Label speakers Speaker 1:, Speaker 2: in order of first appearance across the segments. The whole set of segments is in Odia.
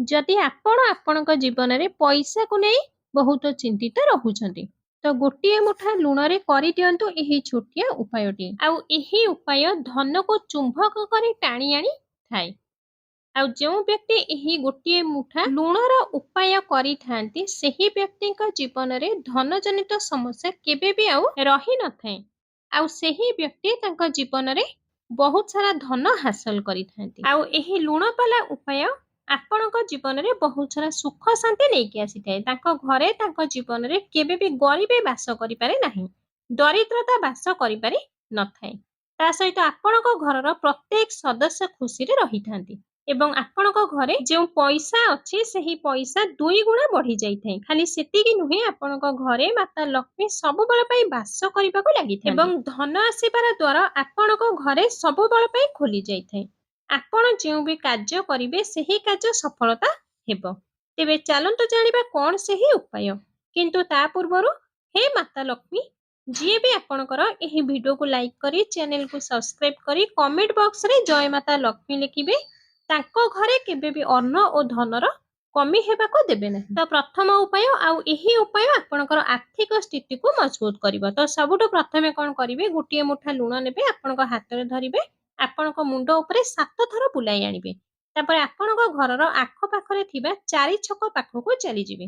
Speaker 1: ଯଦି ଆପଣ ଆପଣଙ୍କ ଜୀବନରେ ପଇସାକୁ ନେଇ ବହୁତ ଚିନ୍ତିତ ରହୁଛନ୍ତି, ତ ଗୋଟିଏ ମୁଠା ଲୁଣରେ କରିଦିଅନ୍ତୁ ଏହି ଛୋଟିଆ ଉପାୟଟି। ଆଉ ଏହି ଉପାୟ ଧନକୁ ଚୁମ୍ବକ କରି ଟାଣି ଆଣିଥାଏ। ଆଉ ଯେଉଁ ବ୍ୟକ୍ତି ଏହି ଗୋଟିଏ ମୁଠା ଲୁଣର ଉପାୟ କରିଥାନ୍ତି, ସେହି ବ୍ୟକ୍ତିଙ୍କ ଜୀବନରେ ଧନଜନିତ ସମସ୍ୟା କେବେ ବି ଆଉ ରହିନଥାଏ। ଆଉ ସେହି ବ୍ୟକ୍ତି ତାଙ୍କ ଜୀବନରେ ବହୁତ ସାରା ଧନ ହାସଲ କରିଥାନ୍ତି। ଆଉ ଏହି ଲୁଣବାଲା ଉପାୟ ଆପଣଙ୍କ ଜୀବନରେ ବହୁତ ସାରା ସୁଖ ଶାନ୍ତି ନେଇକି ଆସିଥାଏ। ତାଙ୍କ ଘରେ ତାଙ୍କ ଜୀବନରେ କେବେ ବି ଗରିବ ବାସ କରିପାରେ ନାହିଁ, ଦରିଦ୍ରତା ବାସ କରିପାରି ନଥାଏ। ତା ସହିତ ଆପଣଙ୍କ ଘରର ପ୍ରତ୍ୟେକ ସଦସ୍ୟ ଖୁସିରେ ରହିଥାନ୍ତି ଏବଂ ଆପଣଙ୍କ ଘରେ ଯେଉଁ ପଇସା ଅଛି ସେହି ପଇସା 2 ଗୁଣା ବଢି ଯାଇଥାଏ। ଖାଲି ସେତିକି ନୁହେଁ, ଆପଣଙ୍କ ଘରେ ମାତା ଲକ୍ଷ୍ମୀ ସବୁବେଳ ପାଇଁ ବାସ କରିବାକୁ ଲାଗିଥାନ୍ତି ଏବଂ ଧନ ଆସିବାର ଦ୍ୱାର ଆପଣଙ୍କ ଘରେ ସବୁବେଳ ପାଇଁ ଖୋଲି ଯାଇଥାଏ। ଆପଣ ଯେଉଁ ବି କାର୍ଯ୍ୟ କରିବେ ସେହି କାର୍ଯ୍ୟ ସଫଳତା ହେବ। ତେବେ ଚାଲନ୍ତୁ ଜାଣିବା କଣ ସେହି ଉପାୟ। କିନ୍ତୁ ତା ପୂର୍ବରୁ ହେ ମାତା ଲକ୍ଷ୍ମୀ, ଯିଏ ବି ଆପଣଙ୍କର ଏହି ଭିଡିଓକୁ ଲାଇକ୍ କରି ଚ୍ୟାନେଲକୁ ସବସ୍କ୍ରାଇବ କରି କମେଣ୍ଟ ବକ୍ସରେ ଜୟ ମାତା ଲକ୍ଷ୍ମୀ ଲେଖିବେ, ତାଙ୍କ ଘରେ କେବେ ବି ଅନ୍ନ ଓ ଧନର କମି ହେବାକୁ ଦେବେ ନାହିଁ। ତ ପ୍ରଥମ ଉପାୟ, ଆଉ ଏହି ଉପାୟ ଆପଣଙ୍କର ଆର୍ଥିକ ସ୍ଥିତିକୁ ମଜବୁତ କରିବ। ତ ସବୁଠୁ ପ୍ରଥମେ କଣ କରିବେ, ଗୋଟିଏ ମୁଠା ଲୁଣ ନେବେ, ଆପଣଙ୍କ ହାତରେ ଧରିବେ, ଆପଣଙ୍କ ମୁଣ୍ଡ ଉପରେ 7 ଥର ବୁଲାଇ ଆଣିବେ। ତାପରେ ଆପଣଙ୍କ ଘରର ଆଖପାଖରେ ଥିବା 4 ଛକ ପାଖକୁ ଚାଲିଯିବେ।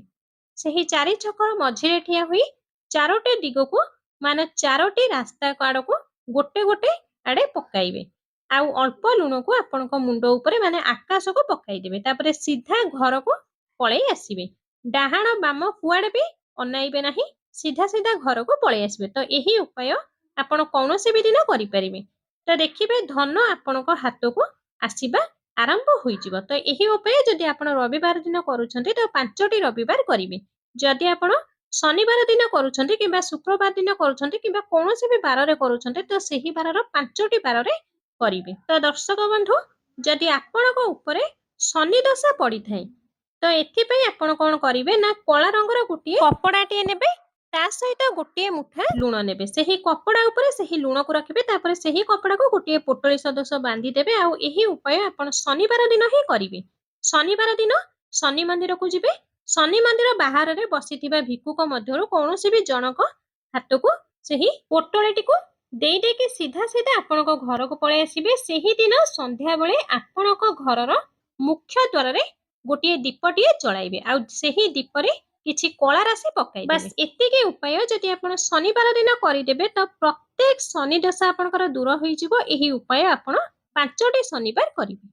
Speaker 1: ସେହି 4 ଛକର ମଝିରେ ଠିଆ ହୋଇ 4ଟି ଦିଗକୁ, ମାନେ 4ଟି ରାସ୍ତା ଆଡକୁ ଗୋଟେ ଗୋଟେ ଆଡେ ପକାଇବେ। ଆଉ ଅଳ୍ପ ଲୁଣକୁ ଆପଣଙ୍କ ମୁଣ୍ଡ ଉପରେ ମାନେ ଆକାଶକୁ ପକାଇଦେବେ। ତାପରେ ସିଧା ଘରକୁ ପଳେଇ ଆସିବେ। ଡାହାଣ ବାମ କୁଆଡେ ବି ଅନାଇବେ ନାହିଁ, ସିଧା ସିଧା ଘରକୁ ପଳେଇ ଆସିବେ। ତ ଏହି ଉପାୟ ଆପଣ କୌଣସି ବି ଦିନ କରିପାରିବେ। ତ ଦେଖିବେ ଧନ ଆପଣଙ୍କ ହାତକୁ ଆସିବା ଆରମ୍ଭ ହୋଇଯିବ। ତ ଏହି ଉପାୟ ଯଦି ଆପଣ ରବିବାର ଦିନ କରୁଛନ୍ତି ତ 5ଟି ରବିବାର କରିବେ। ଯଦି ଆପଣ ଶନିବାର ଦିନ କରୁଛନ୍ତି କିମ୍ବା ଶୁକ୍ରବାର ଦିନ କରୁଛନ୍ତି କିମ୍ବା କୌଣସି ବି ବାରରେ କରୁଛନ୍ତି, ତ ସେହି ବାରର 5ଟି ବାରରେ କରିବେ। ତ ଦର୍ଶକ ବନ୍ଧୁ, ଯଦି ଆପଣଙ୍କ ଉପରେ ଶନି ଦଶା ପଡିଥାଏ, ତ ଏଥିପାଇଁ ଆପଣ କଣ କରିବେ ନା କଳା ରଙ୍ଗର ଗୋଟିଏ କପଡାଟିଏ ନେବେ, ତା ସହିତ ଗୋଟିଏ ମୁଠା ଲୁଣ ନେବେ। ସେହି କପଡା ଉପରେ ସେହି ଲୁଣକୁ ରଖିବେ, ତାପରେ ସେହି କପଡାକୁ ଗୋଟିଏ ପୋଟଳି ସଦୃଶ ବାନ୍ଧି ଦେବେ। ଆଉ ଏହି ଉପାୟ ଆପଣ ଶନିବାର ଦିନ ହିଁ କରିବେ। ଶନିବାର ଦିନ ଶନି ମନ୍ଦିରକୁ ଯିବେ। ଶନି ମନ୍ଦିର ବାହାରରେ ବସିଥିବା ଭିକ୍ଷୁକ ମଧ୍ୟରୁ କୌଣସି ବି ଜଣକ ହାତକୁ ସେହି ପୋଟଳିଟିକୁ ଦେଇ ଦେଇକି ସିଧା ସିଧା ଆପଣଙ୍କ ଘରକୁ ପଳେଇ ଆସିବେ। ସେହି ଦିନ ସନ୍ଧ୍ୟାବେଳେ ଆପଣଙ୍କ ଘରର ମୁଖ୍ୟ ଦ୍ୱାରରେ ଗୋଟିଏ ଦୀପଟିଏ ଜଳାଇବେ। ଆଉ ସେହି ଦୀପରେ କିଛି କଳା ରାଶି ପକାଇଦେବେ। ବାସ୍ ଏତିକି ଉପାୟ ଯଦି ଆପଣ ଶନିବାର ଦିନ କରିଦେବେ, ତ ପ୍ରତ୍ୟେକ ଶନି ଦଶା ଆପଣଙ୍କର ଦୂର ହୋଇଯିବ। ଏହି ଉପାୟ ଆପଣ 5ଟି ଶନିବାର କରିବେ।